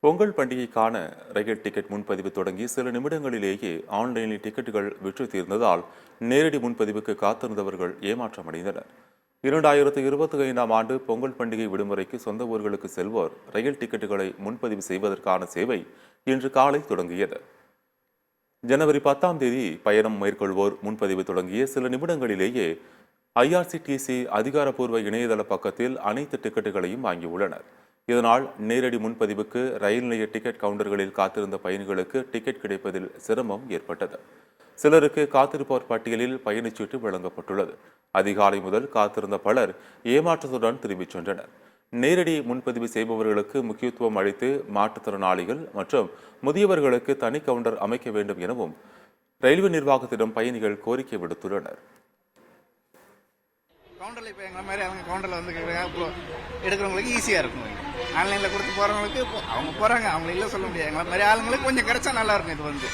பொங்கல் பண்டிகைக்கான ரயில் ticket முன்பதிவு தொடங்கி சில நிமிடங்களிலேயே ஆன்லைனில் டிக்கெட்டுகள் விற்று தீர்ந்ததால் நேரடி முன்பதிவுக்கு காத்திருந்தவர்கள் ஏமாற்றமடைந்தனர். 2025ஆம் ஆண்டு பொங்கல் பண்டிகை விடுமுறைக்கு சொந்த ஊர்களுக்கு செல்வோர் ரயில் டிக்கெட்டுகளை முன்பதிவு செய்வதற்கான சேவை இன்று காலை தொடங்கியது. ஜனவரி 10ஆம் தேதி பயணம் மேற்கொள்வோர் முன்பதிவு தொடங்கிய சில நிமிடங்களிலேயே ஐஆர்சிடிசி அதிகாரப்பூர்வ இணையதள பக்கத்தில் அனைத்து டிக்கெட்டுகளையும் வாங்கியுள்ளனர். இதனால் நேரடி முன்பதிவுக்கு ரயில் நிலைய டிக்கெட் கவுண்டர்களில் காத்திருந்த பயணிகளுக்கு டிக்கெட் கிடைப்பதில் சிரமம் ஏற்பட்டது. சிலருக்கு காத்திருப்போர் பட்டியலில் பயணச்சீட்டு வழங்கப்பட்டுள்ளது. அதிகாலை முதல் காத்திருந்த பலர் ஏமாற்றத்துடன் திரும்பிச் சென்றனர். நேரடி முன்பதிவு செய்பவர்களுக்கு முக்கியத்துவம் அளித்து மாற்றுத்திறனாளிகள் மற்றும் முதியவர்களுக்கு தனி கவுண்டர் அமைக்க வேண்டும் எனவும் ரயில்வே நிர்வாகத்திடம் பயணிகள் கோரிக்கை விடுத்துள்ளனர். கவுண்டரில் இப்போ எங்களை மாதிரி அவங்க கவுண்டரில் வந்து எடுக்கிறவங்களுக்கு ஈஸியாக இருக்கும். ஆன்லைனில் கொடுத்து போகிறவங்களுக்கு அவங்க போகிறாங்க, அவங்கள இல்லை சொல்ல முடியாது. எங்களை மாதிரி ஆளுங்களுக்கு கொஞ்சம் கிடைச்சா நல்லா இருக்கும். இது வந்து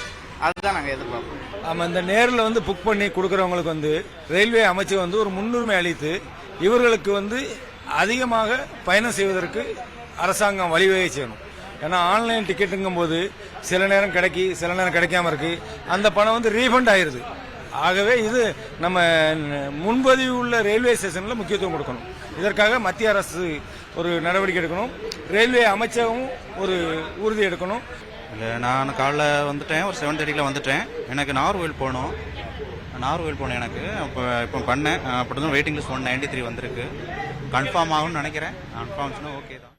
அதுதான் நாங்கள் எதிர்பார்ப்போம். ஆமாம், இந்த நேரில் வந்து புக் பண்ணி கொடுக்குறவங்களுக்கு வந்து ரயில்வே அமைச்சு வந்து ஒரு முன்னுரிமை அளித்து இவர்களுக்கு வந்து அதிகமாக பயணம் செய்வதற்கு அரசாங்கம் வழிவகை செய்யணும். ஏன்னா ஆன்லைன் டிக்கெட்டுங்கும் போது சில நேரம் கிடைக்கி சில நேரம் கிடைக்காம இருக்கு. அந்த பணம் வந்து ரீஃபண்ட் ஆயிடுது. ஆகவே இது நம்ம முன்பதிவு உள்ள ரயில்வே ஸ்டேஷனில் முக்கியத்துவம் கொடுக்கணும். இதற்காக மத்திய அரசு ஒரு நடவடிக்கை எடுக்கணும். ரயில்வே அமைச்சகம் ஒரு உறுதி எடுக்கணும். இல்லை, நான் காலைல வந்துட்டேன், ஒரு 7:30 வந்துட்டேன். எனக்கு நாகர்கோவில் போகணும். எனக்கு இப்போ பண்ணேன். அப்படி தான் வெயிட்டிங் லிஸ்ட் 193 வந்திருக்கு. கன்ஃபார்ம் ஆகும்னு நினைக்கிறேன். கன்ஃபார்ம் ஓகே தான்.